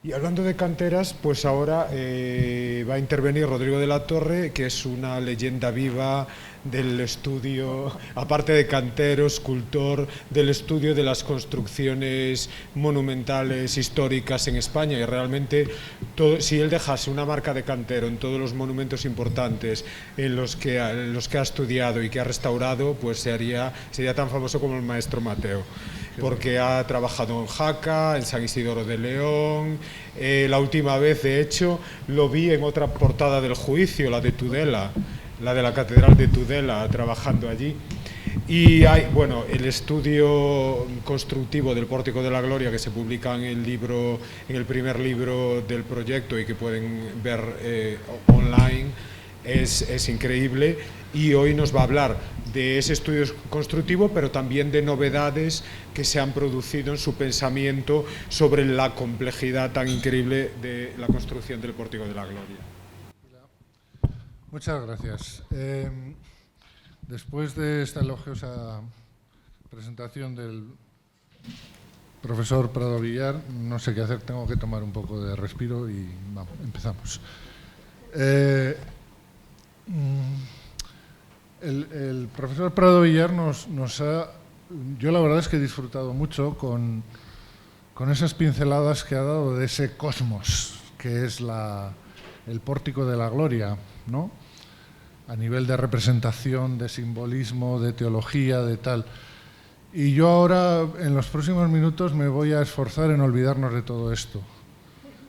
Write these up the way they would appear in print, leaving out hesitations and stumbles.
Y hablando de canteras, pues ahora va a intervenir Rodrigo de la Torre, que es una leyenda viva del estudio, aparte de cantero, escultor, del estudio de las construcciones monumentales históricas en España. Y realmente, si él dejase una marca de cantero en todos los monumentos importantes en los que ha estudiado y que ha restaurado, pues sería tan famoso como el maestro Mateo, porque ha trabajado en Jaca, en San Isidoro de León. La última vez, de hecho, lo vi en otra portada del juicio, la de Tudela, la de la Catedral de Tudela, trabajando allí. Y hay, bueno, el estudio constructivo del Pórtico de la Gloria, que se publica en el libro, en el primer libro del proyecto y que pueden ver online, es increíble. Y hoy nos va a hablar de ese estudio constructivo, pero también de novedades que se han producido en su pensamiento sobre la complejidad tan increíble de la construcción del Pórtico de la Gloria. Muchas gracias. Después de esta elogiosa presentación del profesor Prado Villar, no sé qué hacer, tengo que tomar un poco de respiro y vamos, empezamos. El profesor Prado Villar nos ha... Yo la verdad es que he disfrutado mucho con esas pinceladas que ha dado de ese cosmos que es el Pórtico de la Gloria, ¿no? A nivel de representación, de simbolismo, de teología, de tal. Y yo ahora, en los próximos minutos, me voy a esforzar en olvidarnos de todo esto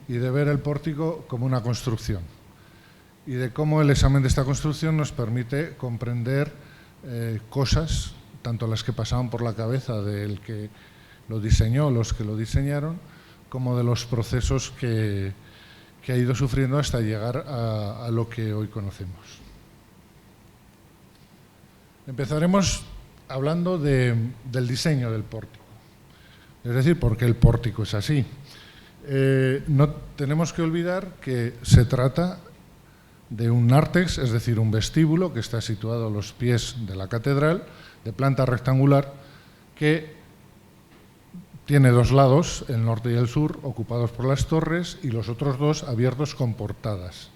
y de ver el pórtico como una construcción y de cómo el examen de esta construcción nos permite comprender cosas, tanto las que pasaban por la cabeza del que lo diseñó, los que lo diseñaron, como de los procesos que ha ido sufriendo hasta llegar a lo que hoy conocemos. Empezaremos hablando del diseño del pórtico, es decir, por qué el pórtico es así. No tenemos que olvidar que se trata de un nártex, es decir, un vestíbulo que está situado a los pies de la catedral, de planta rectangular, que tiene dos lados, el norte y el sur, ocupados por las torres, y los otros dos abiertos con portadas.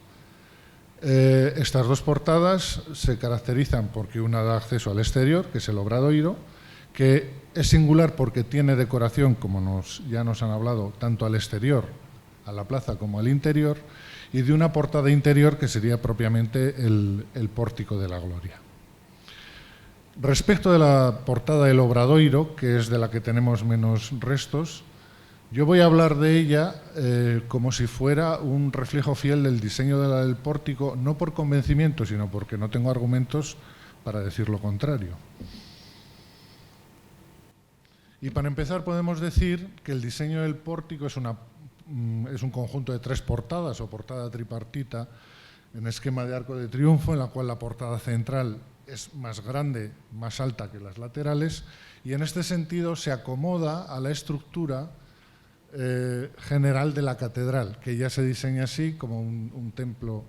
Estas dos portadas se caracterizan porque una da acceso al exterior, que es el obradoiro, que es singular porque tiene decoración, como ya nos han hablado, tanto al exterior, a la plaza, como al interior, y de una portada interior que sería propiamente el Pórtico de la Gloria. Respecto de la portada del obradoiro, que es de la que tenemos menos restos, yo voy a hablar de ella como si fuera un reflejo fiel del diseño del pórtico, no por convencimiento, sino porque no tengo argumentos para decir lo contrario. Y para empezar podemos decir que el diseño del pórtico es un conjunto de tres portadas o portada tripartita en esquema de arco de triunfo, en la cual la portada central es más grande, más alta que las laterales, y en este sentido se acomoda a la estructura general de la catedral, que ya se diseña así como un templo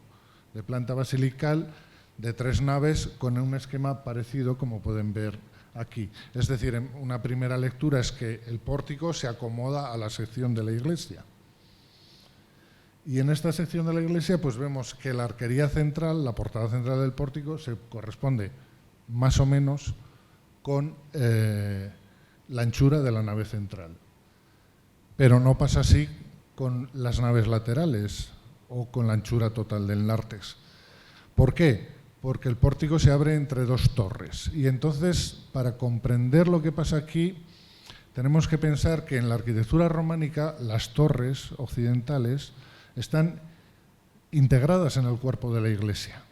de planta basilical de tres naves con un esquema parecido, como pueden ver aquí. Es decir, una primera lectura es que el pórtico se acomoda a la sección de la iglesia. Y en esta sección de la iglesia pues vemos que la arquería central, la portada central del pórtico, se corresponde más o menos con la anchura de la nave central. Pero no pasa así con las naves laterales o con la anchura total del nártex. ¿Por qué? Porque el pórtico se abre entre dos torres. Y entonces, para comprender lo que pasa aquí, tenemos que pensar que en la arquitectura románica las torres occidentales están integradas en el cuerpo de la iglesia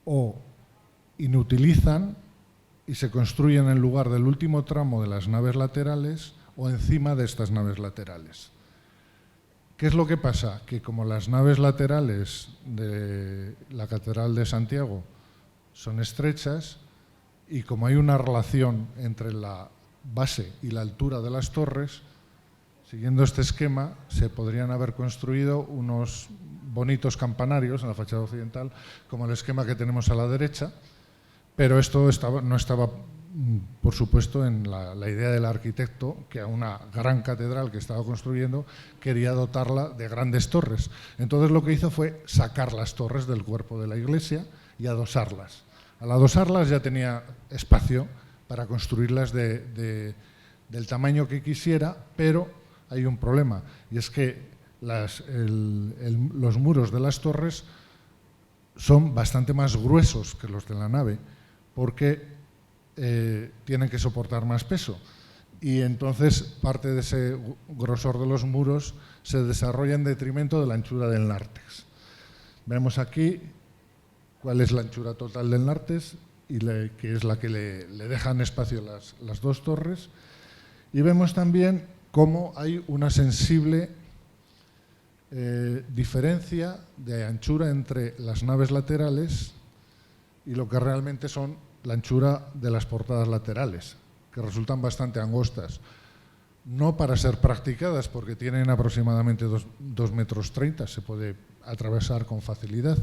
o inutilizan y se construyen en lugar del último tramo de las naves laterales o encima de estas naves laterales. ¿Qué es lo que pasa? Que como las naves laterales de la Catedral de Santiago son estrechas y como hay una relación entre la base y la altura de las torres, siguiendo este esquema se podrían haber construido unos bonitos campanarios en la fachada occidental, como el esquema que tenemos a la derecha, pero esto no estaba por supuesto, en la idea del arquitecto, que a una gran catedral que estaba construyendo quería dotarla de grandes torres. Entonces lo que hizo fue sacar las torres del cuerpo de la iglesia y adosarlas. Al adosarlas ya tenía espacio para construirlas del tamaño que quisiera, pero hay un problema, y es que los muros de las torres son bastante más gruesos que los de la nave, porque tienen que soportar más peso. Y entonces parte de ese grosor de los muros se desarrolla en detrimento de la anchura del nártex. Vemos aquí cuál es la anchura total del nártex, y que es la que le dejan espacio las dos torres. Y vemos también cómo hay una sensible diferencia de anchura entre las naves laterales y lo que realmente son la anchura de las portadas laterales, que resultan bastante angostas. No para ser practicadas, porque tienen aproximadamente 2,30 metros, se puede atravesar con facilidad,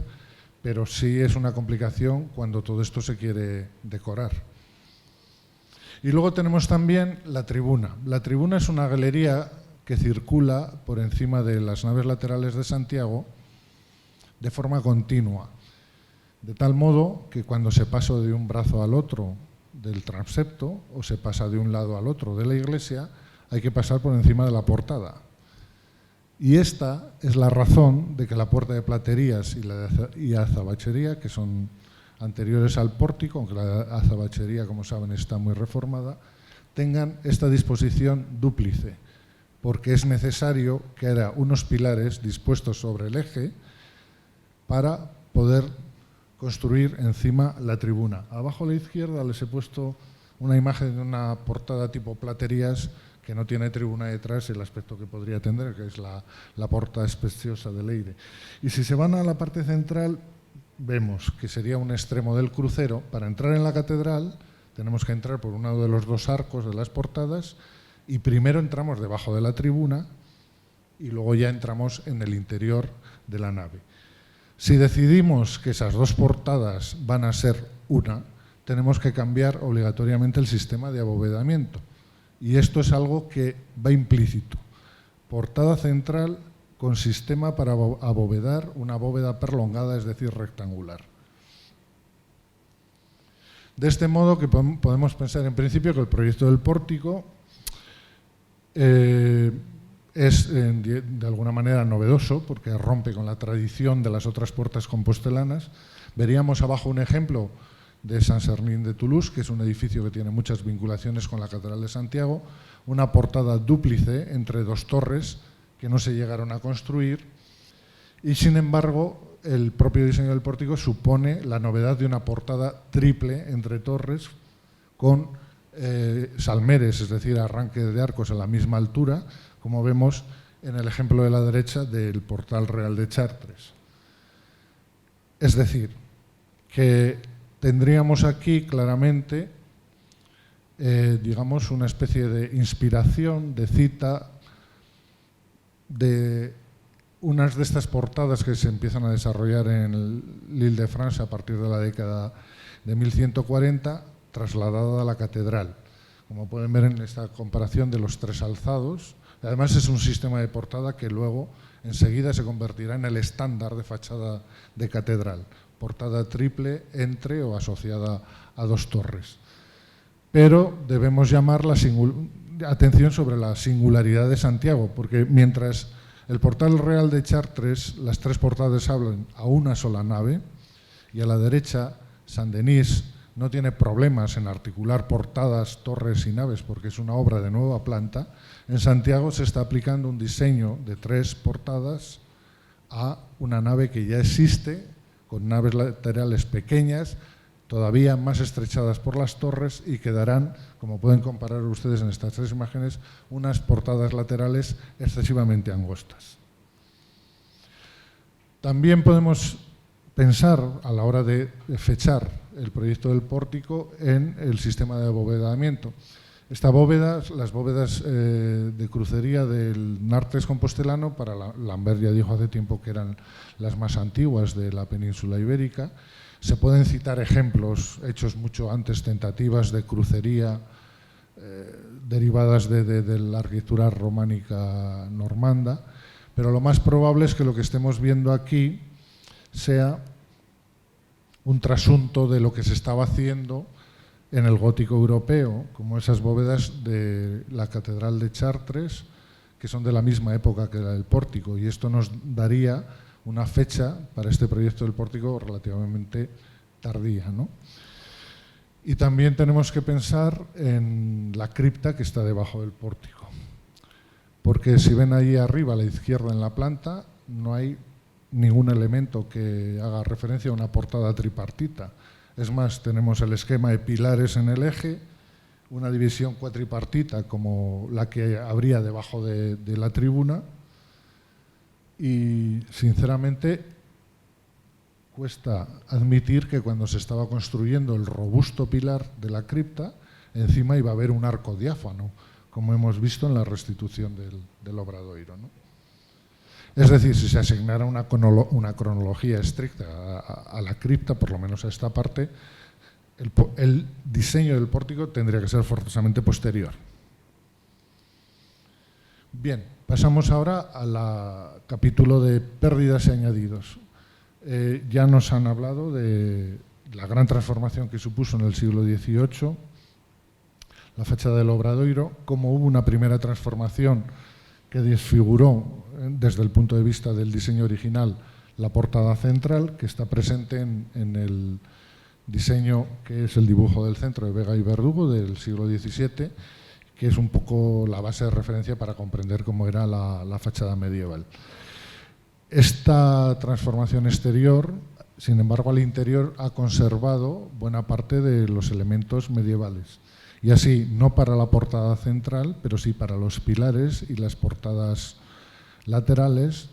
pero sí es una complicación cuando todo esto se quiere decorar. Y luego tenemos también la tribuna. La tribuna es una galería que circula por encima de las naves laterales de Santiago de forma continua, de tal modo que cuando se pasa de un brazo al otro del transepto o se pasa de un lado al otro de la iglesia, hay que pasar por encima de la portada. Y esta es la razón de que la puerta de platerías y la de azabachería, que son anteriores al pórtico, aunque la azabachería, como saben, está muy reformada, tengan esta disposición dúplice, porque es necesario que haya unos pilares dispuestos sobre el eje para poder construir encima la tribuna. Abajo a la izquierda les he puesto una imagen de una portada tipo platerías que no tiene tribuna detrás, el aspecto que podría tener, que es la portada especiosa del Eire. Y si se van a la parte central, vemos que sería un extremo del crucero. Para entrar en la catedral tenemos que entrar por uno de los dos arcos de las portadas y primero entramos debajo de la tribuna y luego ya entramos en el interior de la nave. Si decidimos que esas dos portadas van a ser una, tenemos que cambiar obligatoriamente el sistema de abovedamiento. Y esto es algo que va implícito. Portada central con sistema para abovedar una bóveda perlongada, es decir, rectangular. De este modo que podemos pensar en principio que el proyecto del pórtico es de alguna manera novedoso, porque rompe con la tradición de las otras puertas compostelanas. Veríamos abajo un ejemplo de Saint-Sernin de Toulouse, que es un edificio que tiene muchas vinculaciones con la Catedral de Santiago, una portada dúplice entre dos torres que no se llegaron a construir, y sin embargo el propio diseño del pórtico supone la novedad de una portada triple entre torres con salmeres, es decir, arranque de arcos a la misma altura, como vemos en el ejemplo de la derecha del Portal Real de Chartres. Es decir, que tendríamos aquí claramente, digamos, una especie de inspiración, de cita, de unas de estas portadas que se empiezan a desarrollar en l'Île-de-France a partir de la década de 1140, trasladada a la catedral. Como pueden ver en esta comparación de los tres alzados, además es un sistema de portada que luego enseguida se convertirá en el estándar de fachada de catedral. Portada triple entre o asociada a dos torres. Pero debemos llamar la atención sobre la singularidad de Santiago, porque mientras el Portal Real de Chartres, las tres portadas hablan a una sola nave, y a la derecha, Saint-Denis no tiene problemas en articular portadas, torres y naves, porque es una obra de nueva planta, en Santiago se está aplicando un diseño de tres portadas a una nave que ya existe, con naves laterales pequeñas, todavía más estrechadas por las torres, y que darán, como pueden comparar ustedes en estas tres imágenes, unas portadas laterales excesivamente angostas. También podemos pensar, a la hora de fechar el proyecto del pórtico, en el sistema de abovedamiento. Esta bóveda, las bóvedas de crucería del Nártex compostelano, para Lambert ya dijo hace tiempo que eran las más antiguas de la península ibérica, Se pueden citar ejemplos hechos mucho antes, tentativas de crucería derivadas de la arquitectura románica normanda, pero lo más probable es que lo que estemos viendo aquí sea un trasunto de lo que se estaba haciendo en el gótico europeo, como esas bóvedas de la Catedral de Chartres, que son de la misma época que la del pórtico, y esto nos daría una fecha para este proyecto del pórtico relativamente tardía, ¿no? Y también tenemos que pensar en la cripta que está debajo del pórtico, porque si ven ahí arriba a la izquierda en la planta, no hay ningún elemento que haga referencia a una portada tripartita. Es más, tenemos el esquema de pilares en el eje, una división cuatripartita como la que habría debajo de la tribuna, y sinceramente cuesta admitir que cuando se estaba construyendo el robusto pilar de la cripta, encima iba a haber un arco diáfano, como hemos visto en la restitución del Obradoiro, ¿no? Es decir, si se asignara una cronología estricta a la cripta, por lo menos a esta parte, el diseño del pórtico tendría que ser forzosamente posterior. Bien, pasamos ahora al capítulo de pérdidas y añadidos. Ya nos han hablado de la gran transformación que supuso en el siglo XVIII la fachada del Obradoiro, cómo hubo una primera transformación que desfiguró desde el punto de vista del diseño original la portada central, que está presente en el diseño que es el dibujo del centro de Vega y Verdugo del siglo XVII, que es un poco la base de referencia para comprender cómo era la fachada medieval. Esta transformación exterior, sin embargo, al interior ha conservado buena parte de los elementos medievales. Y así, no para la portada central, pero sí para los pilares y las portadas laterales,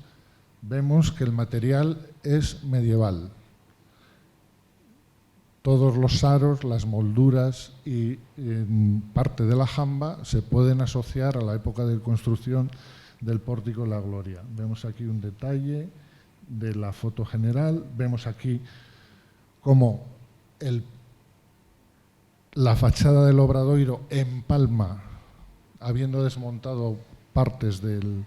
vemos que el material es medieval. Todos los aros, las molduras y parte de la jamba se pueden asociar a la época de construcción del pórtico de la Gloria. Vemos aquí un detalle de la foto general. Vemos aquí cómo la fachada del Obradoiro empalma, habiendo desmontado partes de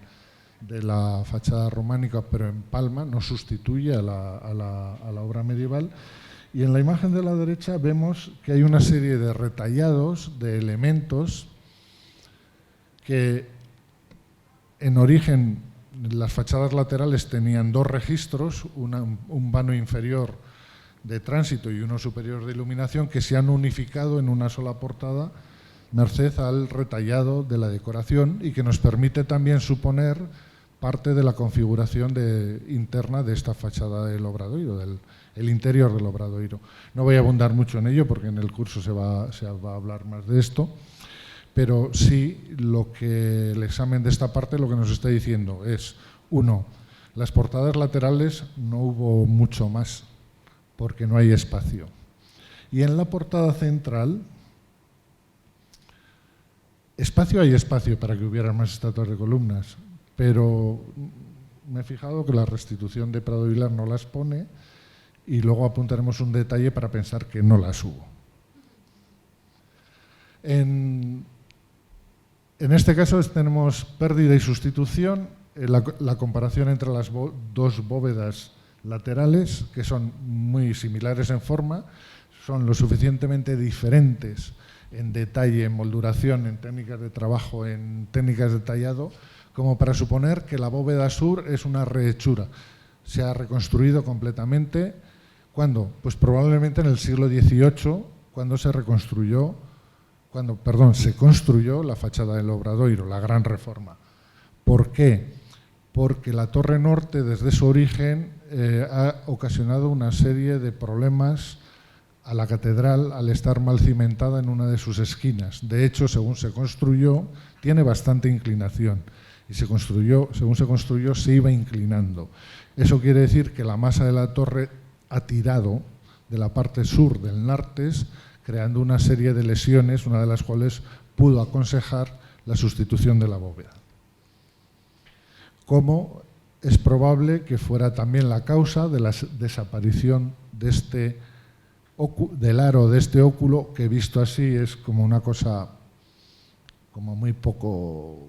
la fachada románica, pero empalma, no sustituye a la obra medieval. Y en la imagen de la derecha vemos que hay una serie de retallados de elementos que en origen las fachadas laterales tenían dos registros, un vano inferior de tránsito y uno superior de iluminación, que se han unificado en una sola portada merced al retallado de la decoración y que nos permite también suponer parte de la configuración interna de esta fachada del Obradoiro, el interior del Obradoiro. No voy a abundar mucho en ello porque en el curso se va a hablar más de esto, pero sí el examen de esta parte lo que nos está diciendo es, uno, las portadas laterales no hubo mucho más porque no hay espacio. Y en la portada central, hay espacio para que hubiera más estatuas de columnas, pero me he fijado que la restitución de Prado Vilar no las pone y luego apuntaremos un detalle para pensar que no las hubo. En este caso tenemos pérdida y sustitución, la comparación entre las dos bóvedas laterales, que son muy similares en forma, son lo suficientemente diferentes en detalle, en molduración, en técnicas de trabajo, en técnicas de tallado, como para suponer que la bóveda sur es una rehechura. Se ha reconstruido completamente. ¿Cuándo? Pues probablemente en el siglo XVIII, cuando se construyó la fachada del Obradoiro, la Gran Reforma. ¿Por qué? Porque la torre norte, desde su origen, ha ocasionado una serie de problemas a la catedral al estar mal cimentada en una de sus esquinas. De hecho, según se construyó, tiene bastante inclinación. Y según se construyó, se iba inclinando. Eso quiere decir que la masa de la torre ha tirado de la parte sur del Nartes, creando una serie de lesiones, una de las cuales pudo aconsejar la sustitución de la bóveda. Como es probable que fuera también la causa de la desaparición de este del aro de este óculo, que visto así es como una cosa como muy poco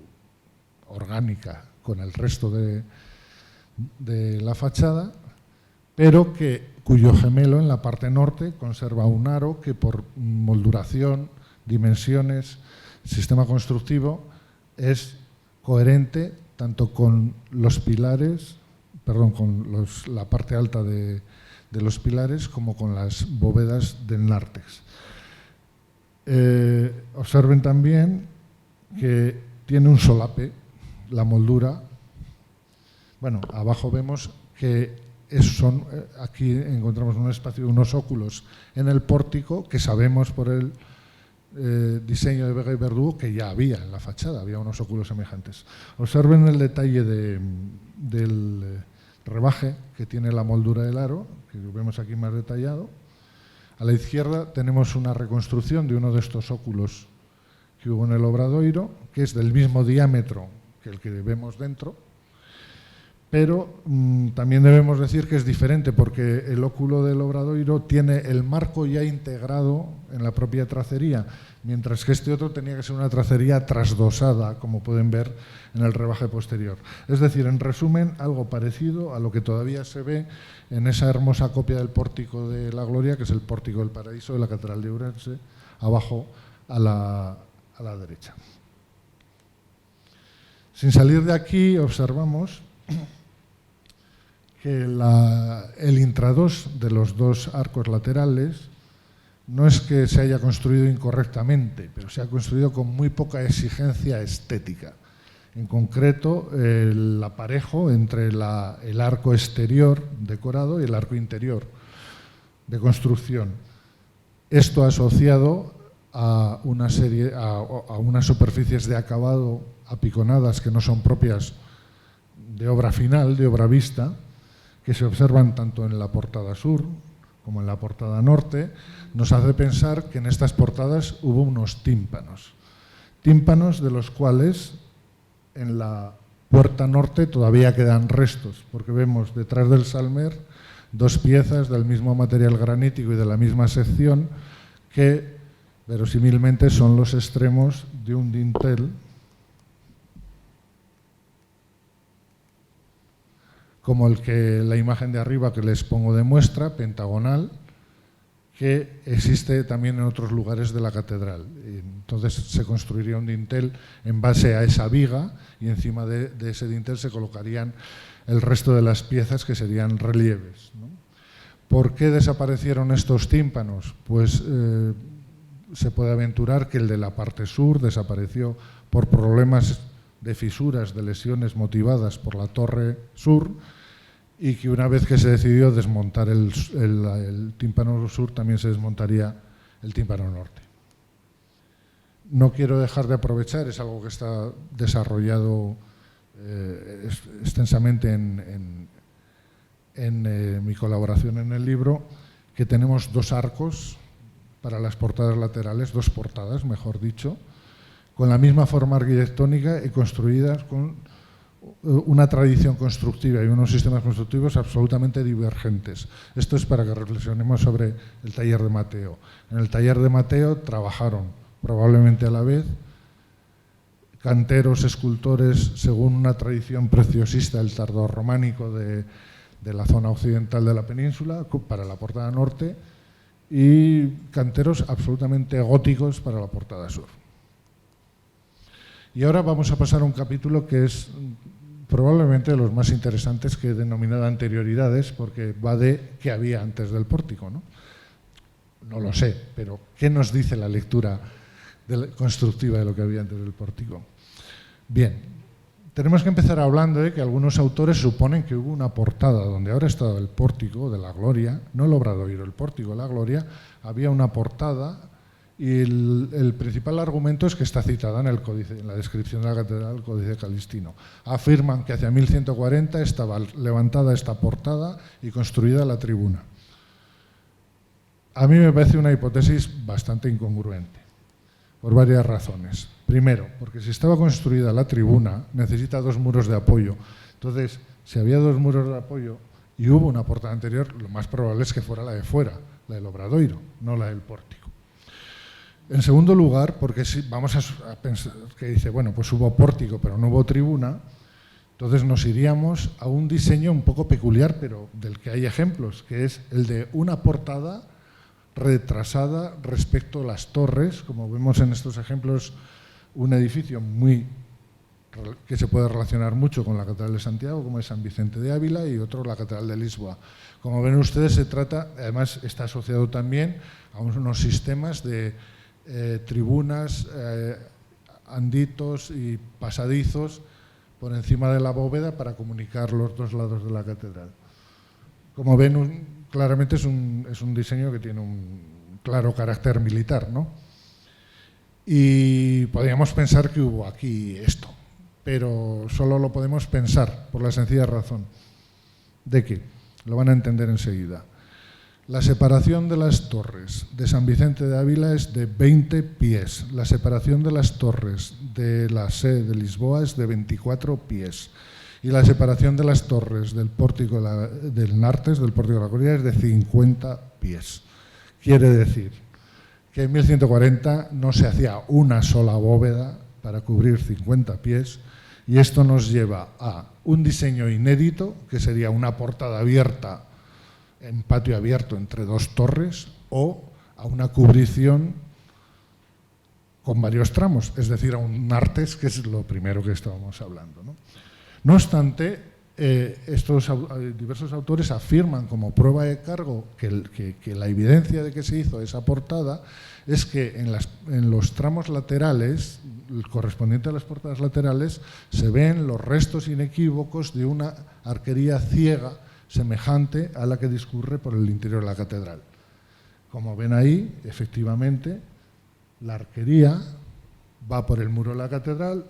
orgánica con el resto de la fachada, pero cuyo gemelo en la parte norte conserva un aro que por molduración, dimensiones, sistema constructivo, es coherente tanto con los pilares, con la parte alta de los pilares, como con las bóvedas del nártex. Observen también que tiene un solape, la moldura. Bueno, abajo vemos que aquí encontramos un espacio, unos óculos en el pórtico que sabemos por el diseño de Vega y Verdugo que ya había en la fachada, había unos óculos semejantes. Observen el detalle del rebaje que tiene la moldura del aro, que lo vemos aquí más detallado. A la izquierda tenemos una reconstrucción de uno de estos óculos que hubo en el Obradoiro, que es del mismo diámetro que el que vemos dentro, pero también debemos decir que es diferente porque el óculo del Obradoiro tiene el marco ya integrado en la propia tracería, mientras que este otro tenía que ser una tracería trasdosada, como pueden ver en el rebaje posterior. Es decir, en resumen, algo parecido a lo que todavía se ve en esa hermosa copia del Pórtico de la Gloria, que es el Pórtico del Paraíso de la Catedral de Ourense, abajo a la derecha. Sin salir de aquí, observamos que el intradós de los dos arcos laterales no es que se haya construido incorrectamente, pero se ha construido con muy poca exigencia estética. En concreto, el aparejo entre el arco exterior decorado y el arco interior de construcción. Esto asociado a unas superficies de acabado apiconadas que no son propias de obra final, de obra vista, que se observan tanto en la portada sur como en la portada norte, nos hace pensar que en estas portadas hubo unos tímpanos de los cuales en la puerta norte todavía quedan restos, porque vemos detrás del salmer dos piezas del mismo material granítico y de la misma sección que verosímilmente son los extremos de un dintel como el que la imagen de arriba que les pongo de muestra, pentagonal, que existe también en otros lugares de la catedral. Entonces se construiría un dintel en base a esa viga y encima de ese dintel se colocarían el resto de las piezas que serían relieves, ¿no? ¿Por qué desaparecieron estos tímpanos? Pues se puede aventurar que el de la parte sur desapareció por problemas de fisuras, de lesiones motivadas por la torre sur, y que una vez que se decidió desmontar el tímpano sur, también se desmontaría el tímpano norte. No quiero dejar de aprovechar, es algo que está desarrollado extensamente en mi colaboración en el libro, que tenemos dos arcos para las portadas laterales, dos portadas, mejor dicho, con la misma forma arquitectónica y construidas con una tradición constructiva y unos sistemas constructivos absolutamente divergentes. Esto es para que reflexionemos sobre el taller de Mateo. En el taller de Mateo trabajaron probablemente a la vez canteros, escultores, según una tradición preciosista del tardorrománico de la zona occidental de la península, para la portada norte, y canteros absolutamente góticos para la portada sur. Y ahora vamos a pasar a un capítulo que es probablemente de los más interesantes, que he denominado anterioridades, porque va de qué había antes del pórtico, ¿no? No lo sé, pero ¿qué nos dice la lectura constructiva de lo que había antes del pórtico? Bien, tenemos que empezar hablando de que algunos autores suponen que hubo una portada donde ahora está el pórtico de la Gloria, no el Obradoiro, el pórtico de la Gloria, había una portada. Y el principal argumento es que está citada en el códice, en la descripción de la catedral, el Códice Calistino. Afirman que hacia 1140 estaba levantada esta portada y construida la tribuna. A mí me parece una hipótesis bastante incongruente, por varias razones. Primero, porque si estaba construida la tribuna, necesita dos muros de apoyo. Entonces, si había dos muros de apoyo y hubo una portada anterior, lo más probable es que fuera la de fuera, la del Obradoiro, no la del pórtico. En segundo lugar, porque si vamos a pensar que dice, bueno, pues hubo pórtico pero no hubo tribuna, entonces nos iríamos a un diseño un poco peculiar, pero del que hay ejemplos, que es el de una portada retrasada respecto a las torres, como vemos en estos ejemplos, un edificio que se puede relacionar mucho con la Catedral de Santiago, como es San Vicente de Ávila, y otro la Catedral de Lisboa. Como ven ustedes, se trata, además está asociado también a unos sistemas de tribunas, anditos y pasadizos por encima de la bóveda para comunicar los dos lados de la catedral. Como ven, claramente es un diseño que tiene un claro carácter militar, ¿no? Y podríamos pensar que hubo aquí esto, pero solo lo podemos pensar por la sencilla razón de que, lo van a entender enseguida, la separación de las torres de San Vicente de Ávila es de 20 pies, la separación de las torres de la sede de Lisboa es de 24 pies y la separación de las torres del pórtico del Nartes, del pórtico de la Corilla, es de 50 pies. Quiere decir que en 1140 no se hacía una sola bóveda para cubrir 50 pies y esto nos lleva a un diseño inédito, que sería una portada abierta en patio abierto entre dos torres, o a una cubrición con varios tramos, es decir, a un nartes, que es lo primero que estábamos hablando, ¿no? No obstante, estos diversos autores afirman como prueba de cargo que la evidencia de que se hizo esa portada es que en los tramos laterales, el correspondiente a las portadas laterales, se ven los restos inequívocos de una arquería ciega semejante a la que discurre por el interior de la catedral. Como ven ahí, efectivamente, la arquería va por el muro de la catedral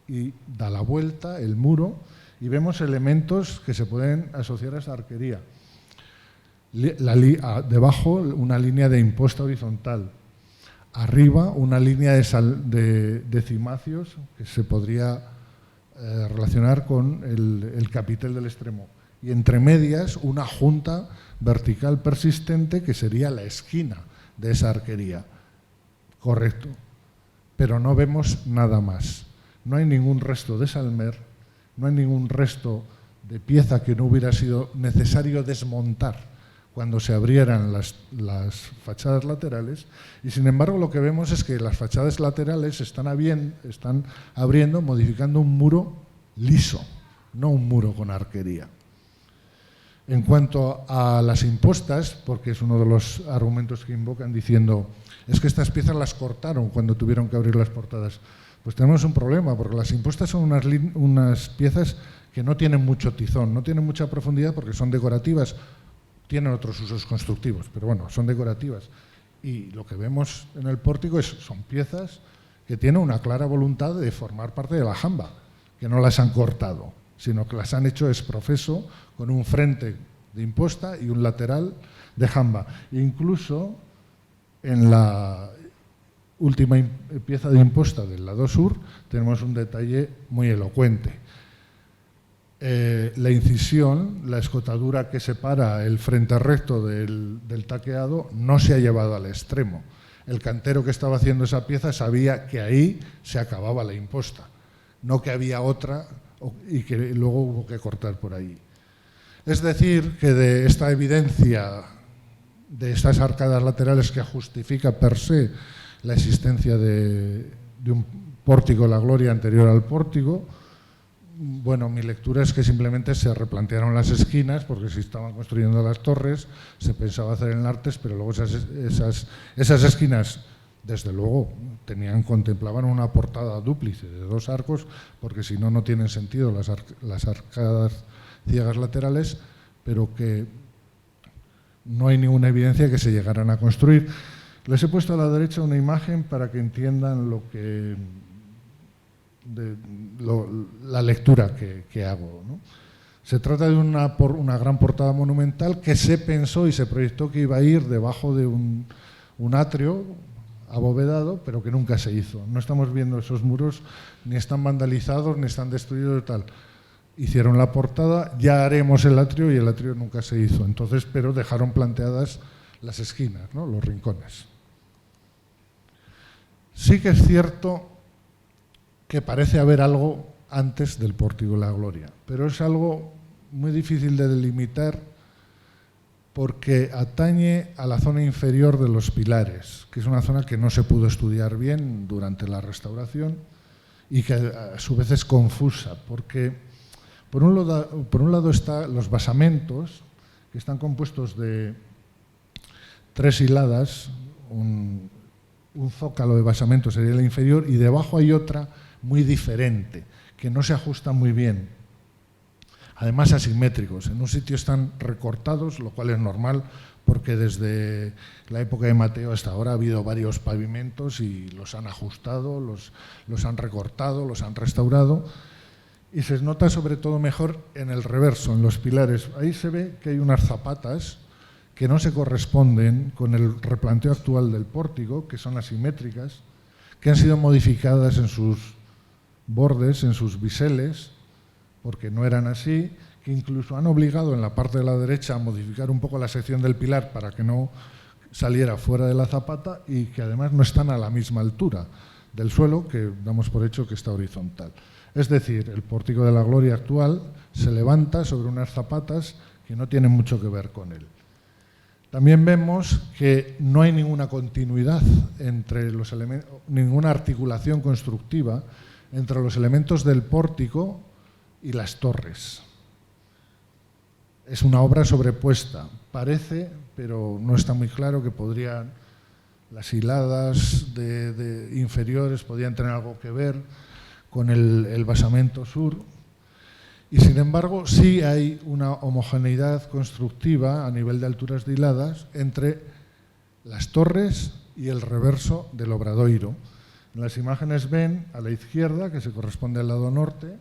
y da la vuelta, el muro, y vemos elementos que se pueden asociar a esa arquería. Debajo una línea de imposta horizontal, arriba una línea de cimacios que se podría relacionar con el capitel del extremo, y entre medias una junta vertical persistente que sería la esquina de esa arquería. Correcto, pero no vemos nada más. No hay ningún resto de salmer, no hay ningún resto de pieza que no hubiera sido necesario desmontar cuando se abrieran las fachadas laterales, y sin embargo lo que vemos es que las fachadas laterales están abriendo, modificando un muro liso, no un muro con arquería. En cuanto a las impostas, porque es uno de los argumentos que invocan diciendo es que estas piezas las cortaron cuando tuvieron que abrir las portadas, pues tenemos un problema, porque las impostas son unas piezas que no tienen mucho tizón, no tienen mucha profundidad porque son decorativas, tienen otros usos constructivos, pero bueno, son decorativas. Y lo que vemos en el pórtico son piezas que tienen una clara voluntad de formar parte de la jamba, que no las han cortado, sino que las han hecho ex profeso con un frente de imposta y un lateral de jamba. Incluso en la última pieza de imposta del lado sur tenemos un detalle muy elocuente. La incisión, la escotadura que separa el frente recto del taqueado no se ha llevado al extremo. El cantero que estaba haciendo esa pieza sabía que ahí se acababa la imposta, no que había otra y que luego hubo que cortar por ahí. Es decir, que de esta evidencia de estas arcadas laterales que justifica per se la existencia de un pórtico de la gloria anterior al pórtico, bueno, mi lectura es que simplemente se replantearon las esquinas, porque si estaban construyendo las torres se pensaba hacer en Nartes, pero luego esas esquinas, desde luego, contemplaban una portada dúplice de 2 arcos, porque si no, no tienen sentido las arcadas ciegas laterales, pero que no hay ninguna evidencia que se llegaran a construir. Les he puesto a la derecha una imagen para que entiendan la lectura que hago, ¿no? Se trata de una gran portada monumental que se pensó y se proyectó que iba a ir debajo de un atrio abovedado, pero que nunca se hizo. No estamos viendo esos muros, ni están vandalizados, ni están destruidos y tal. Hicieron la portada, ya haremos el atrio, y el atrio nunca se hizo. Entonces, pero dejaron planteadas las esquinas, ¿no? Los rincones. Sí que es cierto que parece haber algo antes del Pórtico de la Gloria, pero es algo muy difícil de delimitar porque atañe a la zona inferior de los pilares, que es una zona que no se pudo estudiar bien durante la restauración y que a su vez es confusa, porque por un lado están los basamentos, que están compuestos de 3 hiladas, un zócalo de basamento sería el inferior, y debajo hay otra muy diferente, que no se ajusta muy bien. Además asimétricos, en un sitio están recortados, lo cual es normal porque desde la época de Mateo hasta ahora ha habido varios pavimentos y los han ajustado, los han recortado, los han restaurado, y se nota sobre todo mejor en el reverso, en los pilares. Ahí se ve que hay unas zapatas que no se corresponden con el replanteo actual del pórtico, que son asimétricas, que han sido modificadas en sus bordes, en sus biseles, porque no eran así, que incluso han obligado en la parte de la derecha a modificar un poco la sección del pilar para que no saliera fuera de la zapata y que además no están a la misma altura del suelo, que damos por hecho que está horizontal. Es decir, el Pórtico de la Gloria actual se levanta sobre unas zapatas que no tienen mucho que ver con él. También vemos que no hay ninguna continuidad entre los elementos, ninguna articulación constructiva entre los elementos del pórtico y las torres. Es una obra sobrepuesta. Parece, pero no está muy claro, que podrían, las hiladas inferiores podrían tener algo que ver con el basamento sur. Y sin embargo, sí hay una homogeneidad constructiva a nivel de alturas de hiladas entre las torres y el reverso del obradoiro. En las imágenes ven a la izquierda, que se corresponde al lado norte,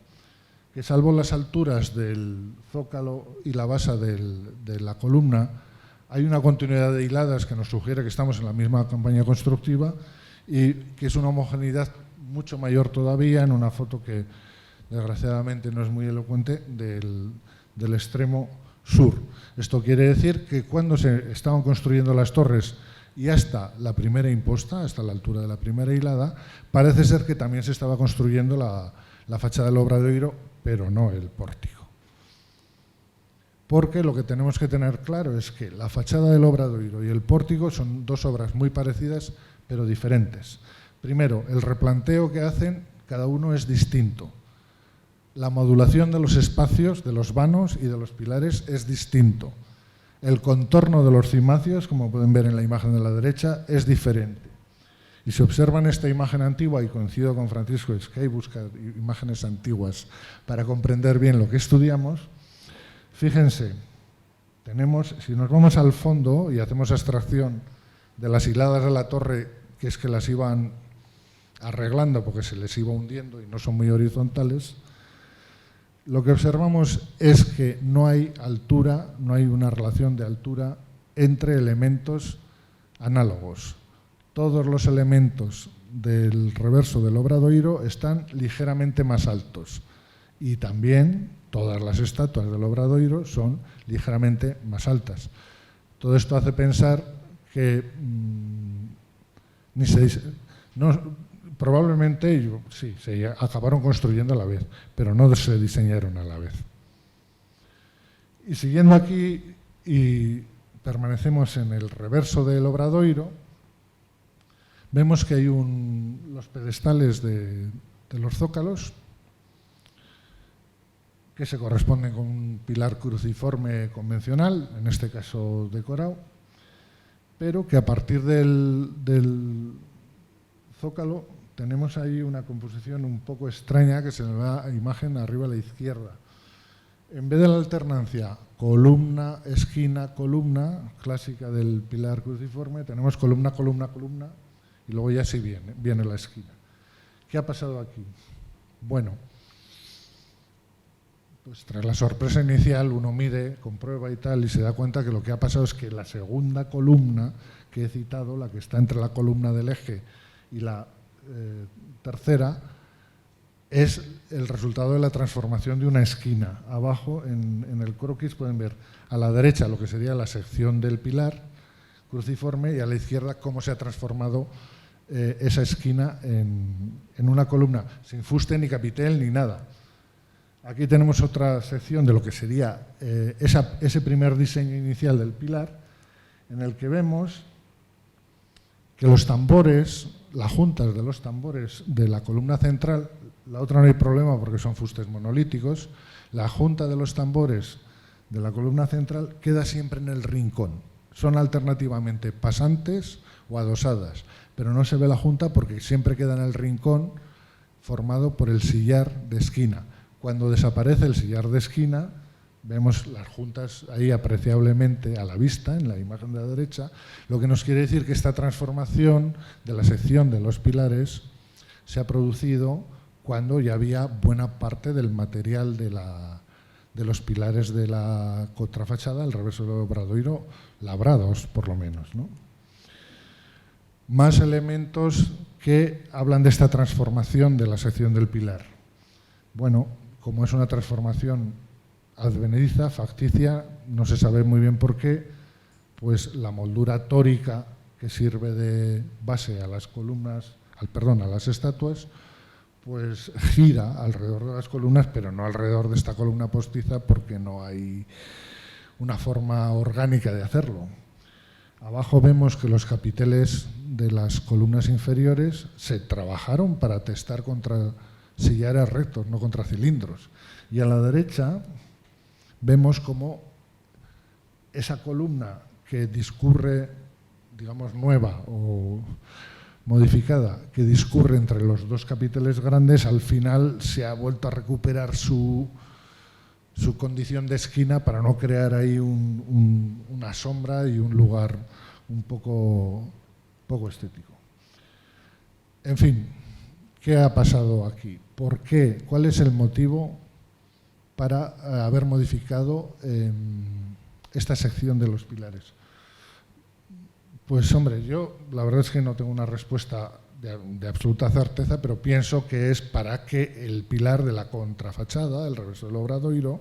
que salvo las alturas del zócalo y la base de la columna, hay una continuidad de hiladas que nos sugiere que estamos en la misma campaña constructiva y que es una homogeneidad mucho mayor todavía en una foto que desgraciadamente no es muy elocuente del extremo sur. Esto quiere decir que cuando se estaban construyendo las torres y hasta la primera imposta, hasta la altura de la primera hilada, parece ser que también se estaba construyendo la fachada del obradoiro, pero no el pórtico. Porque lo que tenemos que tener claro es que la fachada del obradoiro y el pórtico son dos obras muy parecidas, pero diferentes. Primero, el replanteo que hacen, cada uno es distinto. La modulación de los espacios, de los vanos y de los pilares es distinto. El contorno de los cimacios, como pueden ver en la imagen de la derecha, es diferente. Y si observan esta imagen antigua, y coincido con Francisco, es que hay que buscar imágenes antiguas para comprender bien lo que estudiamos, fíjense, si nos vamos al fondo y hacemos abstracción de las hiladas de la torre, que es que las iban arreglando porque se les iba hundiendo y no son muy horizontales, lo que observamos es que no hay altura, no hay una relación de altura entre elementos análogos. Todos los elementos del reverso del obradoiro están ligeramente más altos y también todas las estatuas del obradoiro son ligeramente más altas. Todo esto hace pensar que probablemente sí, se acabaron construyendo a la vez, pero no se diseñaron a la vez. Y siguiendo aquí, y permanecemos en el reverso del obradoiro, vemos que hay los pedestales de los zócalos, que se corresponden con un pilar cruciforme convencional, en este caso decorado, pero que a partir del zócalo tenemos ahí una composición un poco extraña que se le da a imagen arriba a la izquierda. En vez de la alternancia columna, esquina, columna, clásica del pilar cruciforme, tenemos columna, columna, columna, y luego ya sí viene la esquina. ¿Qué ha pasado aquí? Bueno, pues tras la sorpresa inicial uno mide, comprueba y tal, y se da cuenta que lo que ha pasado es que la segunda columna que he citado, la que está entre la columna del eje y la tercera, es el resultado de la transformación de una esquina. Abajo en el croquis pueden ver a la derecha lo que sería la sección del pilar, cruciforme, y a la izquierda cómo se ha transformado esa esquina en una columna sin fuste, ni capitel, ni nada. Aquí tenemos otra sección de lo que sería ese primer diseño inicial del pilar, en el que vemos que los tambores, las juntas de los tambores de la columna central, la otra no hay problema porque son fustes monolíticos, la junta de los tambores de la columna central queda siempre en el rincón. Son alternativamente pasantes o adosadas, pero no se ve la junta porque siempre queda en el rincón formado por el sillar de esquina. Cuando desaparece el sillar de esquina, vemos las juntas ahí apreciablemente a la vista, en la imagen de la derecha, lo que nos quiere decir que esta transformación de la sección de los pilares se ha producido cuando ya había buena parte del material de los pilares de la contrafachada, el reverso del Obradoiro, labrados por lo menos, ¿no? Más elementos que hablan de esta transformación de la sección del pilar. Bueno, como es una transformación advenediza, facticia, no se sabe muy bien por qué, pues la moldura tórica que sirve de base a las columnas, a las estatuas, pues gira alrededor de las columnas, pero no alrededor de esta columna postiza porque no hay una forma orgánica de hacerlo. Abajo vemos que los capiteles de las columnas inferiores se trabajaron para testar contra sillares rectos, no contra cilindros. Y a la derecha vemos como esa columna que discurre, digamos, nueva o modificada, que discurre entre los dos capiteles grandes, al final se ha vuelto a recuperar su condición de esquina para no crear ahí una sombra y un lugar un poco estético. En fin, ¿qué ha pasado aquí? ¿Por qué? ¿Cuál es el motivo para haber modificado esta sección de los pilares? Pues hombre, yo la verdad es que no tengo una respuesta de absoluta certeza, pero pienso que es para que el pilar de la contrafachada, el reverso del Obradoiro,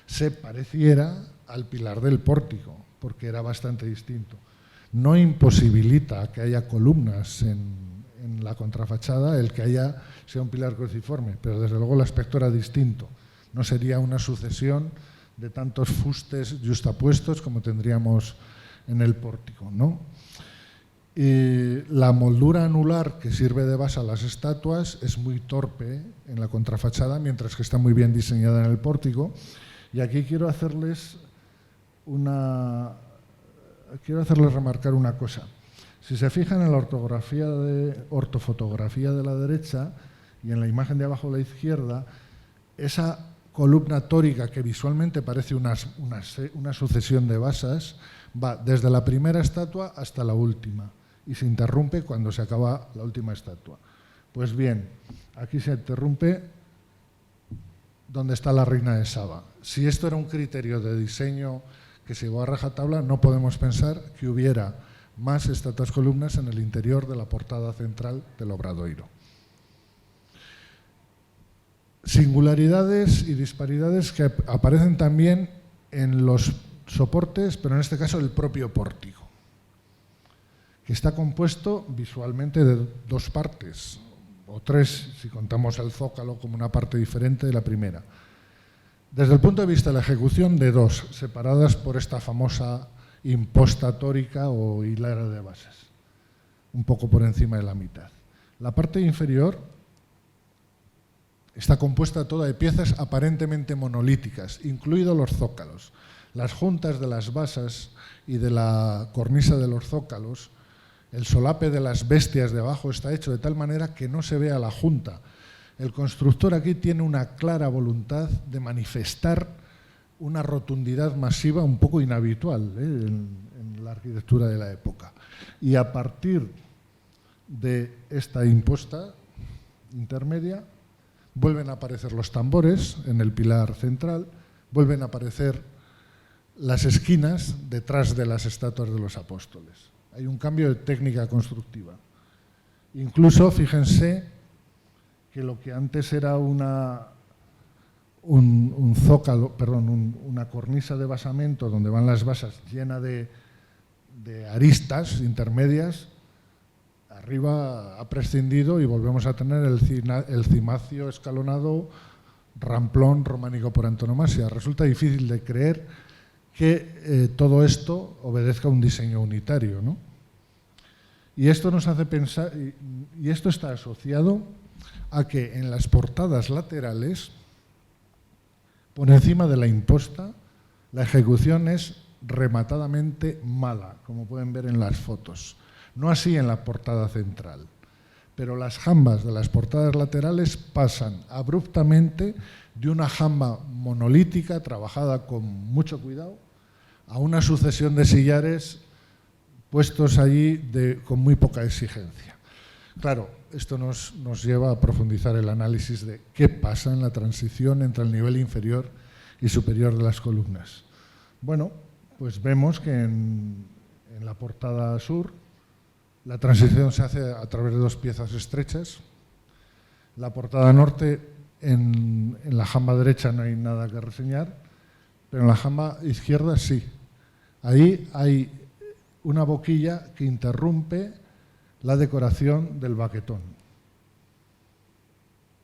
se pareciera al pilar del pórtico, porque era bastante distinto. No imposibilita que haya columnas en la contrafachada el que sea un pilar cruciforme, pero desde luego el aspecto era distinto. No sería una sucesión de tantos fustes yustapuestos como tendríamos en el pórtico, ¿no? Y la moldura anular que sirve de base a las estatuas es muy torpe en la contrafachada, mientras que está muy bien diseñada en el pórtico. Y aquí quiero hacerles remarcar una cosa. Si se fijan en la ortofotografía de la derecha y en la imagen de abajo a la izquierda, esa columna tórica que visualmente parece una sucesión de basas va desde la primera estatua hasta la última y se interrumpe cuando se acaba la última estatua. Pues bien, aquí se interrumpe donde está la reina de Saba. Si esto era un criterio de diseño que se llevó a rajatabla, no podemos pensar que hubiera más estatuas columnas en el interior de la portada central del Obradoiro. Singularidades y disparidades que aparecen también en los soportes, pero en este caso el propio pórtico, que está compuesto visualmente de dos partes, o tres si contamos el zócalo como una parte diferente de la primera. Desde el punto de vista de la ejecución, de dos, separadas por esta famosa imposta tórica o hilera de bases, un poco por encima de la mitad. La parte inferior está compuesta toda de piezas aparentemente monolíticas, incluidos los zócalos. Las juntas de las basas y de la cornisa de los zócalos, el solape de las bestias de abajo está hecho de tal manera que no se vea la junta. El constructor aquí tiene una clara voluntad de manifestar una rotundidad masiva un poco inhabitual en la arquitectura de la época. Y a partir de esta imposta intermedia, vuelven a aparecer los tambores en el pilar central, vuelven a aparecer las esquinas detrás de las estatuas de los apóstoles. Hay un cambio de técnica constructiva. Incluso, fíjense, que lo que antes era una cornisa de basamento donde van las basas llena de de aristas intermedias, arriba ha prescindido y volvemos a tener el cimacio escalonado, ramplón románico por antonomasia. Resulta difícil de creer que todo esto obedezca a un diseño unitario, ¿no? Y esto nos hace pensar, y esto está asociado a que en las portadas laterales, por encima de la imposta, la ejecución es rematadamente mala, como pueden ver en las fotos. No así en la portada central. Pero las jambas de las portadas laterales pasan abruptamente de una jamba monolítica, trabajada con mucho cuidado, a una sucesión de sillares puestos allí con muy poca exigencia. Claro, esto nos lleva a profundizar el análisis de qué pasa en la transición entre el nivel inferior y superior de las columnas. Bueno, pues vemos que en la portada sur la transición se hace a través de dos piezas estrechas. La portada norte, en la jamba derecha no hay nada que reseñar, pero en la jamba izquierda sí. Ahí hay una boquilla que interrumpe la decoración del baquetón.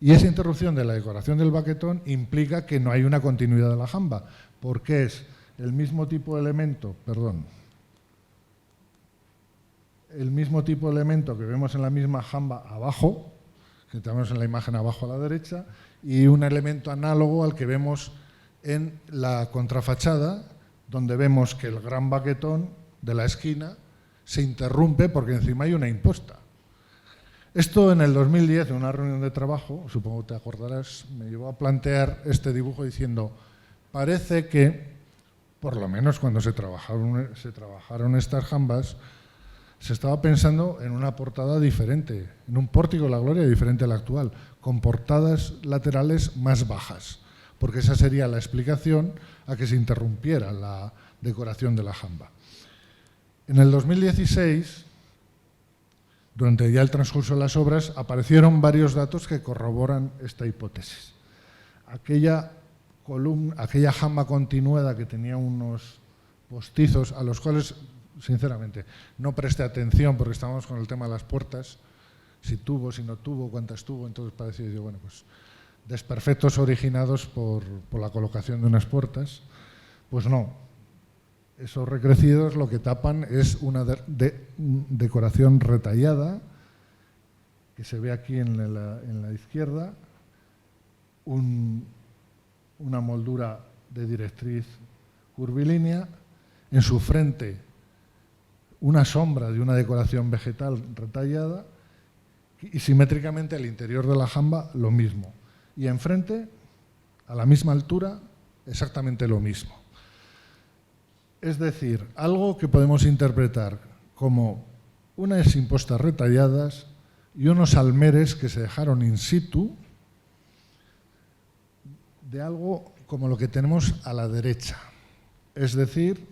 Y esa interrupción de la decoración del baquetón implica que no hay una continuidad de la jamba, porque es el mismo tipo de elemento, el mismo tipo de elemento que vemos en la misma jamba abajo, que tenemos en la imagen abajo a la derecha, y un elemento análogo al que vemos en la contrafachada, donde vemos que el gran baquetón de la esquina se interrumpe porque encima hay una imposta. Esto en el 2010, en una reunión de trabajo, supongo que te acordarás, me llevó a plantear este dibujo diciendo, parece que, por lo menos cuando se trabajaron estas jambas, se estaba pensando en una portada diferente, en un pórtico de la gloria diferente al actual, con portadas laterales más bajas, porque esa sería la explicación a que se interrumpiera la decoración de la jamba. En el 2016, durante ya el transcurso de las obras, aparecieron varios datos que corroboran esta hipótesis. Aquella jamba continuada que tenía unos postizos a los cuales, sinceramente, no presté atención porque estábamos con el tema de las puertas, si tuvo, si no tuvo, cuántas tuvo, entonces parecía, digo, bueno, pues desperfectos originados por la colocación de unas puertas. Pues no. Esos recrecidos lo que tapan es una decoración retallada, que se ve aquí en la izquierda, una moldura de directriz curvilínea, en su frente una sombra de una decoración vegetal retallada y simétricamente al interior de la jamba lo mismo. Y enfrente, a la misma altura, exactamente lo mismo. Es decir, algo que podemos interpretar como unas impostas retalladas y unos almeres que se dejaron in situ de algo como lo que tenemos a la derecha. Es decir,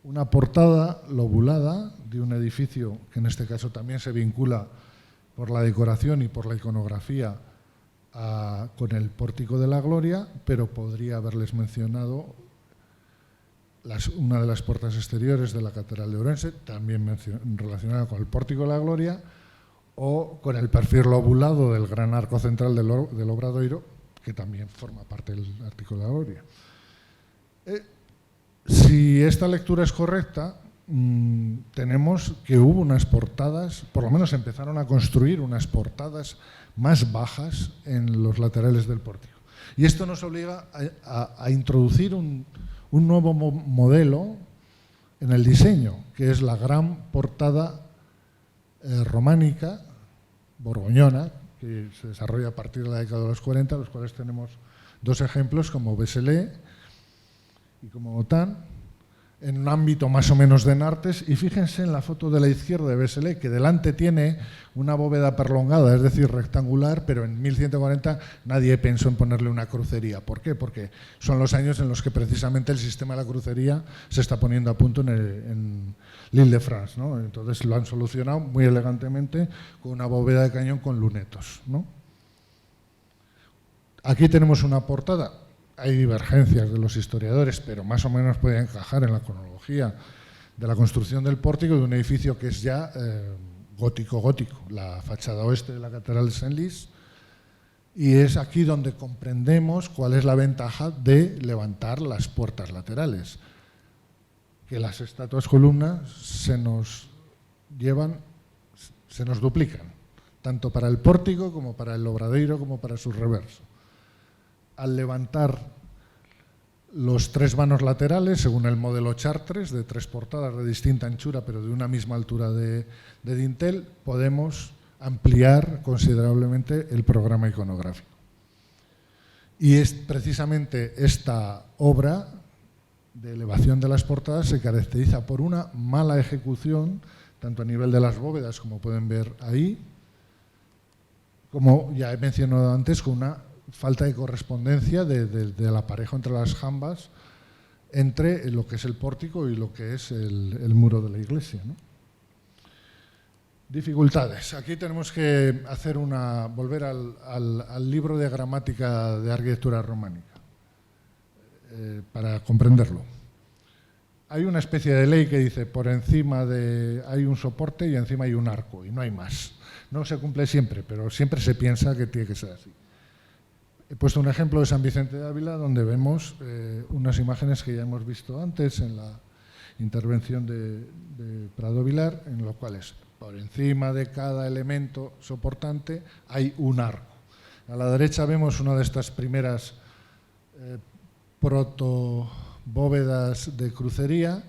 una portada lobulada de un edificio que en este caso también se vincula por la decoración y por la iconografía con el Pórtico de la Gloria, pero podría haberles mencionado una de las puertas exteriores de la Catedral de Ourense, también relacionada con el Pórtico de la Gloria, o con el perfil lobulado del gran arco central del Obradoiro, que también forma parte del Pórtico de la Gloria. Si esta lectura es correcta, tenemos que hubo unas portadas, por lo menos empezaron a construir unas portadas más bajas en los laterales del pórtico. Y esto nos obliga a introducir un nuevo modelo en el diseño, que es la gran portada románica, borgoñona, que se desarrolla a partir de la década de los 40, los cuales tenemos dos ejemplos, como Beselé y como Otán, en un ámbito más o menos de Nartes. Y fíjense en la foto de la izquierda de Beselé, que delante tiene una bóveda perlongada, es decir, rectangular, pero en 1140 nadie pensó en ponerle una crucería. ¿Por qué? Porque son los años en los que precisamente el sistema de la crucería se está poniendo a punto en l'Île-de-France, ¿no? Entonces lo han solucionado muy elegantemente con una bóveda de cañón con lunetos, ¿no? Aquí tenemos una portada. Hay divergencias de los historiadores, pero más o menos puede encajar en la cronología de la construcción del pórtico de un edificio que es ya gótico, la fachada oeste de la Catedral de Senlis, y es aquí donde comprendemos cuál es la ventaja de levantar las puertas laterales, que las estatuas columnas se nos duplican, tanto para el pórtico como para el obradoiro como para su reverso. Al levantar los 3 vanos laterales, según el modelo Chartres, de 3 portadas de distinta anchura pero de una misma altura de dintel, podemos ampliar considerablemente el programa iconográfico. Y es precisamente esta obra de elevación de las portadas se caracteriza por una mala ejecución, tanto a nivel de las bóvedas, como pueden ver ahí, como ya he mencionado antes, con una falta de correspondencia del aparejo entre las jambas, entre lo que es el pórtico y lo que es el muro de la iglesia, ¿no? Dificultades. Aquí tenemos que volver al libro de gramática de arquitectura románica para comprenderlo. Hay una especie de ley que dice por encima hay un soporte y encima hay un arco y no hay más. No se cumple siempre, pero siempre se piensa que tiene que ser así. He puesto un ejemplo de San Vicente de Ávila donde vemos unas imágenes que ya hemos visto antes en la intervención de Prado Vilar, en lo cual es por encima de cada elemento soportante hay un arco. A la derecha vemos una de estas primeras protobóvedas de crucería,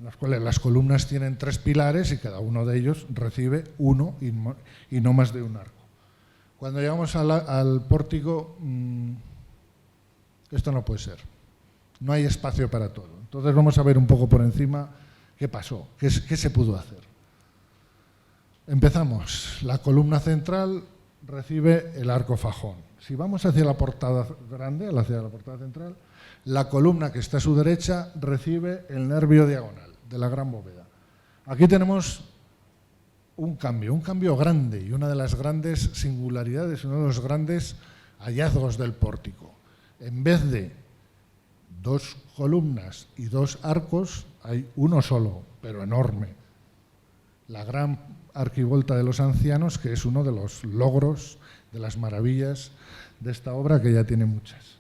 en las cuales las columnas tienen 3 pilares y cada uno de ellos recibe uno y no más de un arco. Cuando llegamos al pórtico, esto no puede ser. No hay espacio para todo. Entonces vamos a ver un poco por encima qué pasó, qué se pudo hacer. Empezamos. La columna central recibe el arco fajón. Si vamos hacia la portada grande, hacia la portada central, la columna que está a su derecha recibe el nervio diagonal de la gran bóveda. Aquí tenemos un cambio grande y una de las grandes singularidades, uno de los grandes hallazgos del pórtico. En vez de 2 columnas y 2 arcos, hay uno solo, pero enorme. La gran arquivolta de los ancianos, que es uno de los logros, de las maravillas de esta obra, que ya tiene muchas.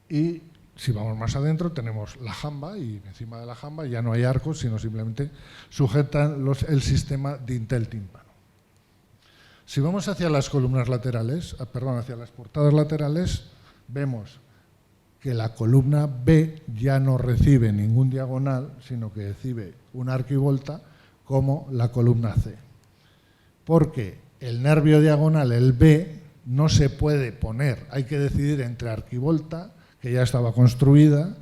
Y si vamos más adentro tenemos la jamba, y encima de la jamba ya no hay arcos, sino simplemente sujetan el sistema dintel-tímpano. Si vamos hacia las columnas laterales, hacia las portadas laterales, vemos que la columna B ya no recibe ningún diagonal, sino que recibe una arquivolta como la columna C. Porque el nervio diagonal, el B, no se puede poner, hay que decidir entre arquivolta, que ya estaba construida,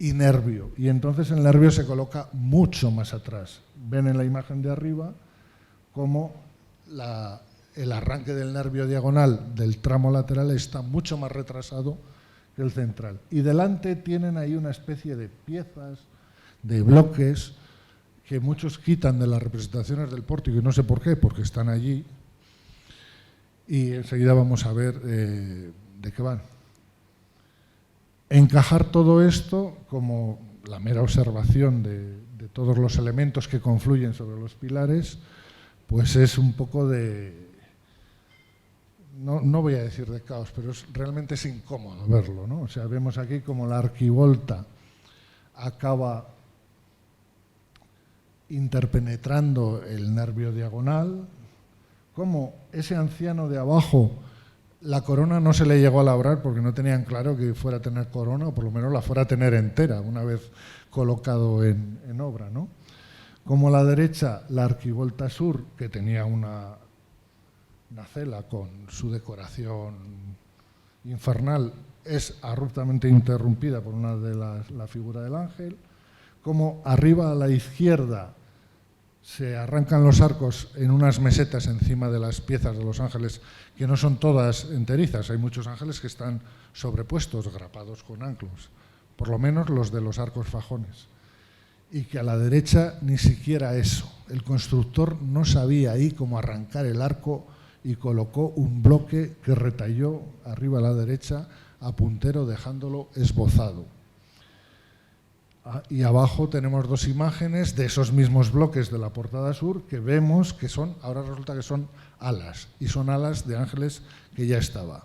y nervio. Y entonces el nervio se coloca mucho más atrás. Ven en la imagen de arriba cómo el arranque del nervio diagonal del tramo lateral está mucho más retrasado que el central. Y delante tienen ahí una especie de piezas, de bloques, que muchos quitan de las representaciones del pórtico, y no sé por qué, porque están allí. Y enseguida vamos a ver de qué van. Encajar todo esto como la mera observación de todos los elementos que confluyen sobre los pilares, pues es un poco de, no voy a decir de caos, pero realmente es incómodo verlo, ¿no? O sea, vemos aquí como la arquivolta acaba interpenetrando el nervio diagonal, como ese anciano de abajo, la corona no se le llegó a labrar porque no tenían claro que fuera a tener corona, o por lo menos la fuera a tener entera, una vez colocado en obra, ¿no? Como a la derecha, la arquivolta sur, que tenía una cela con su decoración infernal, es abruptamente interrumpida por una de la figura del ángel. Como arriba a la izquierda se arrancan los arcos en unas mesetas encima de las piezas de los ángeles, que no son todas enterizas, hay muchos ángeles que están sobrepuestos, grapados con anclos, por lo menos los de los arcos fajones. Y que a la derecha ni siquiera eso. El constructor no sabía ahí cómo arrancar el arco y colocó un bloque que retalló arriba a la derecha a puntero, dejándolo esbozado. Y abajo tenemos dos imágenes de esos mismos bloques de la portada sur que vemos que son, ahora resulta que son alas, y son alas de ángeles que ya estaba.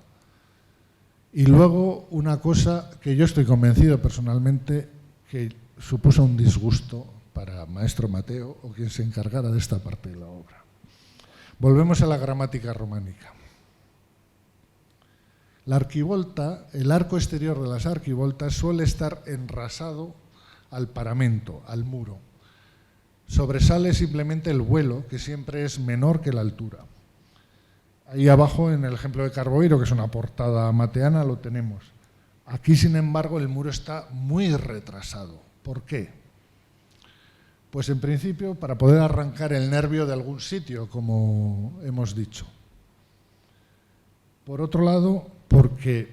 Y luego una cosa que yo estoy convencido personalmente que supuso un disgusto para Maestro Mateo o quien se encargara de esta parte de la obra. Volvemos a la gramática románica. La arquivolta, el arco exterior de las arquivoltas suele estar enrasado al paramento, al muro. Sobresale simplemente el vuelo, que siempre es menor que la altura. Ahí abajo, en el ejemplo de Carboiro, que es una portada mateana, lo tenemos. Aquí, sin embargo, el muro está muy retrasado. ¿Por qué? Pues en principio para poder arrancar el nervio de algún sitio, como hemos dicho. Por otro lado, porque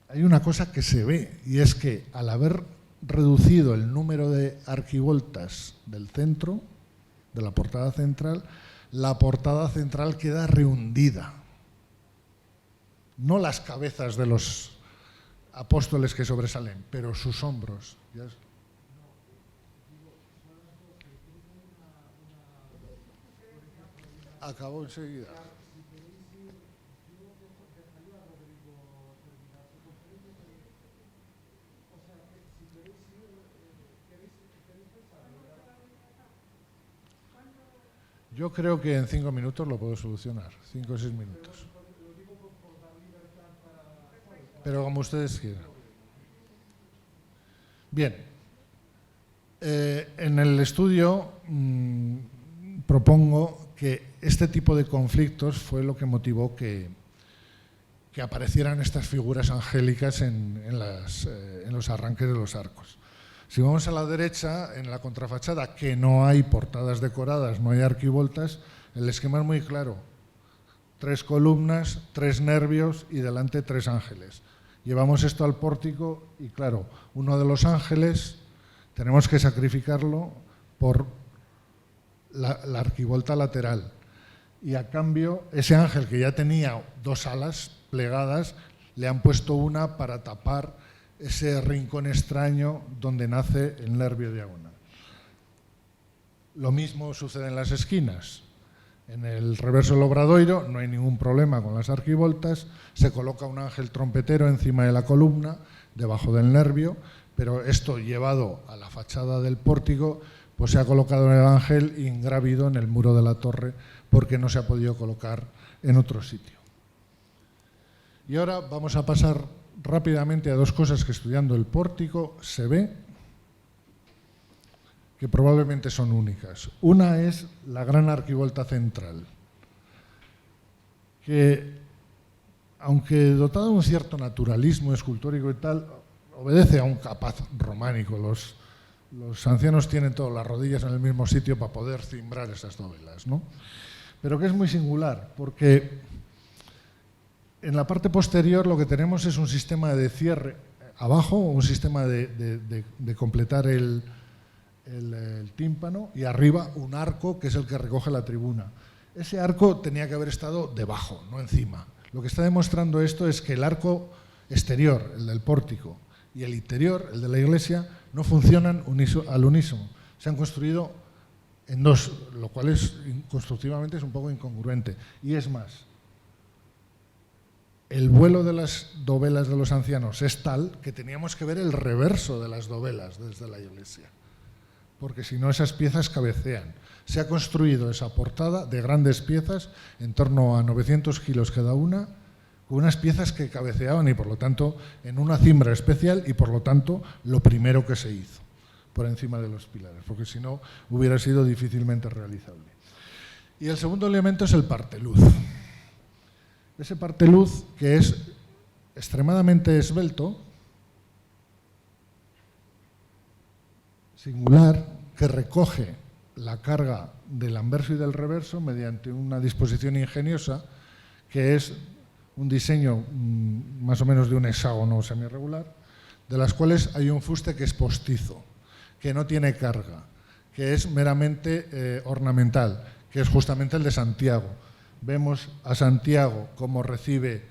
hay una cosa que se ve, y es que al haber reducido el número de arquivoltas del centro, de la portada central, la portada central queda rehundida. No las cabezas de los apóstoles que sobresalen, pero sus hombros. Acabó enseguida. Yo creo que en 5 minutos lo puedo solucionar, 5 o 6 minutos. Pero como ustedes quieran. Bien, en el estudio propongo que este tipo de conflictos fue lo que motivó que aparecieran estas figuras angélicas en los arranques de los arcos. Si vamos a la derecha, en la contrafachada, que no hay portadas decoradas, no hay arquivoltas, el esquema es muy claro. 3 columnas, 3 nervios y delante 3 ángeles. Llevamos esto al pórtico y, claro, uno de los ángeles tenemos que sacrificarlo por la arquivolta lateral. Y a cambio, ese ángel que ya tenía 2 alas plegadas, le han puesto una para tapar ese rincón extraño donde nace el nervio diagonal. Lo mismo sucede en las esquinas. En el reverso del obradoiro no hay ningún problema con las arquivoltas, se coloca un ángel trompetero encima de la columna, debajo del nervio, pero esto llevado a la fachada del pórtico, pues se ha colocado el ángel ingrávido en el muro de la torre porque no se ha podido colocar en otro sitio. Y ahora vamos a pasar rápidamente a 2 cosas que estudiando el pórtico se ve que probablemente son únicas. Una es la gran arquivolta central, que aunque dotada de un cierto naturalismo escultórico y tal, obedece a un capaz románico. Los ancianos tienen todas las rodillas en el mismo sitio para poder cimbrar esas dovelas, ¿no? Pero que es muy singular, porque en la parte posterior lo que tenemos es un sistema de cierre abajo, un sistema de completar el tímpano, y arriba un arco que es el que recoge la tribuna. Ese arco tenía que haber estado debajo, no encima. Lo que está demostrando esto es que el arco exterior, el del pórtico, y el interior, el de la iglesia, no funcionan al unísono. Se han construido en 2, lo cual constructivamente es un poco incongruente. Y es más, el vuelo de las dovelas de los ancianos es tal que teníamos que ver el reverso de las dovelas desde la iglesia, porque si no esas piezas cabecean. Se ha construido esa portada de grandes piezas, en torno a 900 kilos cada una, con unas piezas que cabeceaban y por lo tanto en una cimbra especial y por lo tanto lo primero que se hizo por encima de los pilares, porque si no hubiera sido difícilmente realizable. Y el segundo elemento es el parteluz. Ese parteluz que es extremadamente esbelto, singular, que recoge la carga del anverso y del reverso mediante una disposición ingeniosa que es un diseño más o menos de un hexágono semirregular, de las cuales hay un fuste que es postizo, que no tiene carga, que es meramente ornamental, que es justamente el de Santiago. Vemos a Santiago cómo recibe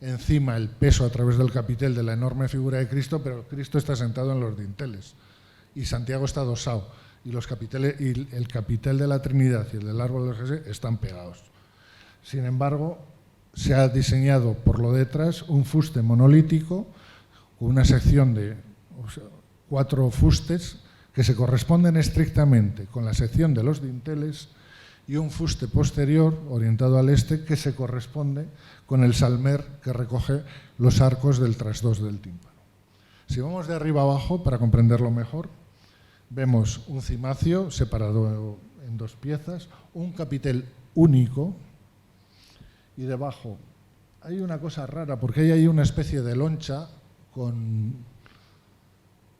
encima el peso a través del capitel de la enorme figura de Cristo, pero Cristo está sentado en los dinteles y Santiago está adosado y los capiteles, y el capitel de la Trinidad y el del árbol de Jesús están pegados. Sin embargo, se ha diseñado por lo detrás un fuste monolítico con una sección de 4 fustes que se corresponden estrictamente con la sección de los dinteles y un fuste posterior orientado al este que se corresponde con el salmer que recoge los arcos del trasdós del tímpano. Si vamos de arriba abajo, para comprenderlo mejor, vemos un cimacio separado en 2 piezas, un capitel único y debajo hay una cosa rara porque hay ahí una especie de loncha con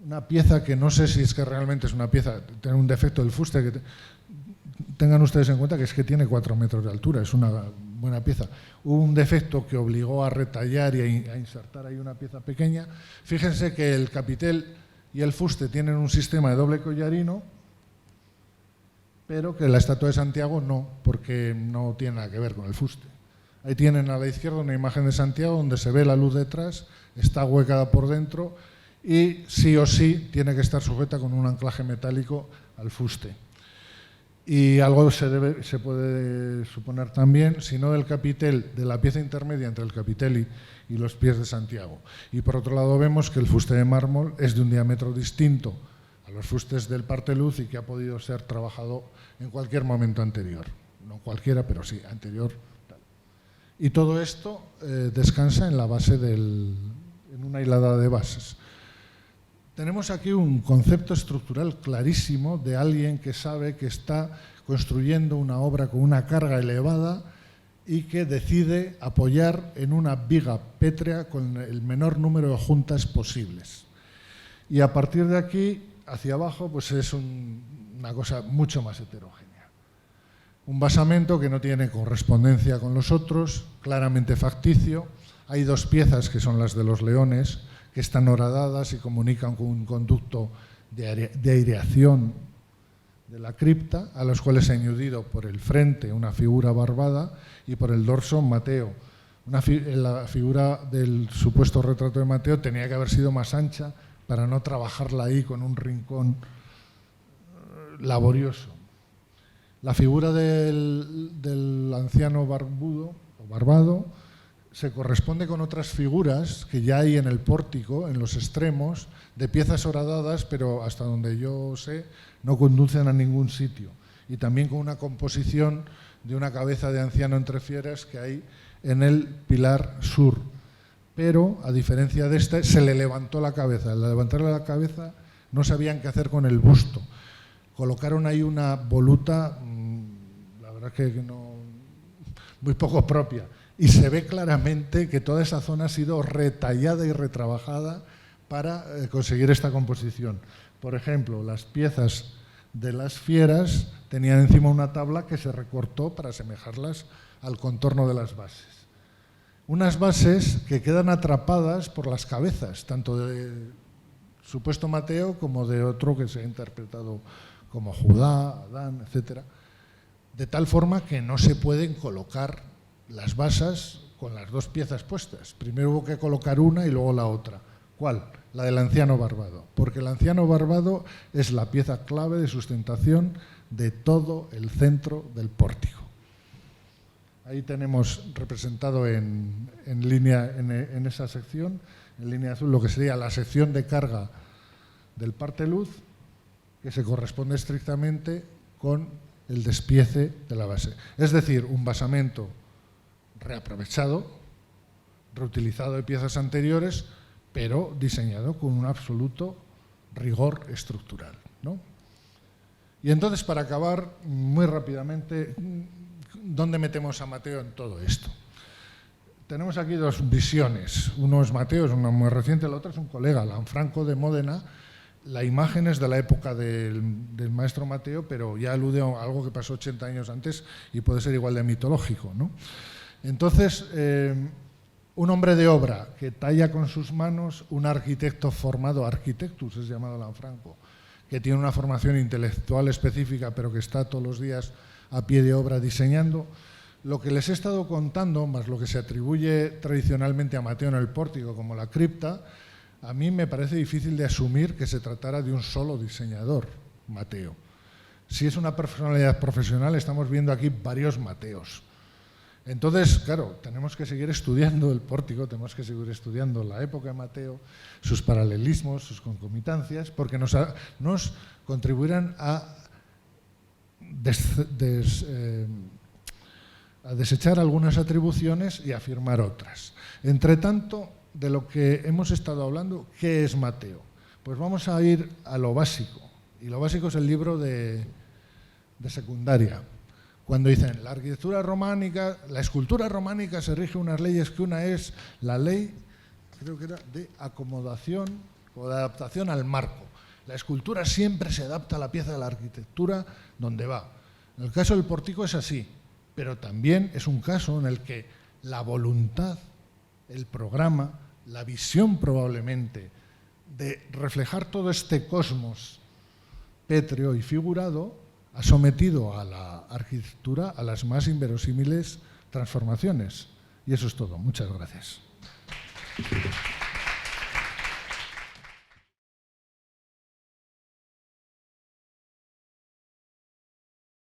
una pieza que no sé si es que realmente es una pieza, tiene un defecto del fuste, que tengan ustedes en cuenta que es que tiene 4 metros de altura, es una buena pieza. Hubo un defecto que obligó a retallar y a insertar ahí una pieza pequeña. Fíjense que el capitel y el fuste tienen un sistema de doble collarino, pero que la estatua de Santiago no, porque no tiene nada que ver con el fuste. Ahí tienen a la izquierda una imagen de Santiago donde se ve la luz detrás, está huecada por dentro y sí o sí tiene que estar sujeta con un anclaje metálico al fuste. Y algo se puede suponer también, si no del capitel, de la pieza intermedia entre el capitel y los pies de Santiago. Y por otro lado vemos que el fuste de mármol es de un diámetro distinto a los fustes del parteluz y que ha podido ser trabajado en cualquier momento anterior. No cualquiera, pero sí, anterior. Y todo esto descansa en la base en una hilada de bases. Tenemos aquí un concepto estructural clarísimo de alguien que sabe que está construyendo una obra con una carga elevada y que decide apoyar en una viga pétrea con el menor número de juntas posibles. Y a partir de aquí, hacia abajo, pues es una cosa mucho más heterogénea. Un basamento que no tiene correspondencia con los otros, claramente facticio. Hay 2 piezas que son las de los leones, que están horadadas y comunican con un conducto de aireación de la cripta, a los cuales se ha añadido por el frente una figura barbada y por el dorso Mateo. La figura del supuesto retrato de Mateo tenía que haber sido más ancha para no trabajarla ahí con un rincón laborioso. La figura del anciano barbudo o barbado se corresponde con otras figuras que ya hay en el pórtico, en los extremos, de piezas horadadas, pero hasta donde yo sé no conducen a ningún sitio. Y también con una composición de una cabeza de anciano entre fieras que hay en el pilar sur. Pero, a diferencia de este, se le levantó la cabeza. Al levantarle la cabeza no sabían qué hacer con el busto. Colocaron ahí una voluta, la verdad que no, muy poco propia. Y se ve claramente que toda esa zona ha sido retallada y retrabajada para conseguir esta composición. Por ejemplo, las piezas de las fieras tenían encima una tabla que se recortó para asemejarlas al contorno de las bases. Unas bases que quedan atrapadas por las cabezas, tanto de supuesto Mateo como de otro que se ha interpretado como Judá, Adán, etc. De tal forma que no se pueden colocar las basas con las 2 piezas puestas. Primero hubo que colocar una y luego la otra. ¿Cuál? La del anciano barbado, porque el anciano barbado es la pieza clave de sustentación de todo el centro del pórtico. Ahí tenemos representado en esa sección, en línea azul, lo que sería la sección de carga del parteluz, que se corresponde estrictamente con el despiece de la base. Es decir, un basamento reaprovechado, reutilizado de piezas anteriores, pero diseñado con un absoluto rigor estructural, ¿no? Y entonces, para acabar muy rápidamente, ¿dónde metemos a Mateo en todo esto? Tenemos aquí 2 visiones. Uno es Mateo, es una muy reciente, la otra es un colega, Lanfranco de Módena. La imagen es de la época del maestro Mateo, pero ya alude a algo que pasó 80 años antes y puede ser igual de mitológico, ¿no? Entonces, un hombre de obra que talla con sus manos, un arquitecto formado, arquitectus es llamado Lanfranco, que tiene una formación intelectual específica, pero que está todos los días a pie de obra diseñando, Lo que les he estado contando, más lo que se atribuye tradicionalmente a Mateo en el pórtico como la cripta, a mí me parece difícil de asumir que se tratara de un solo diseñador, Mateo. Si es una personalidad profesional, estamos viendo aquí varios Mateos. Entonces, claro, tenemos que seguir estudiando el pórtico, tenemos que seguir estudiando la época de Mateo, sus paralelismos, sus concomitancias, porque nos contribuirán a desechar algunas atribuciones y afirmar otras. Entre tanto, de lo que hemos estado hablando, ¿qué es Mateo? Pues vamos a ir a lo básico, y lo básico es el libro de secundaria. Cuando dicen la arquitectura románica, la escultura románica se rige unas leyes, que una es la ley, creo que era de acomodación o de adaptación al marco. La escultura siempre se adapta a la pieza de la arquitectura donde va. En el caso del pórtico es así, pero también es un caso en el que la voluntad, el programa, la visión probablemente de reflejar todo este cosmos pétreo y figurado ha sometido a la arquitectura a las más inverosímiles transformaciones. Y eso es todo. Muchas gracias.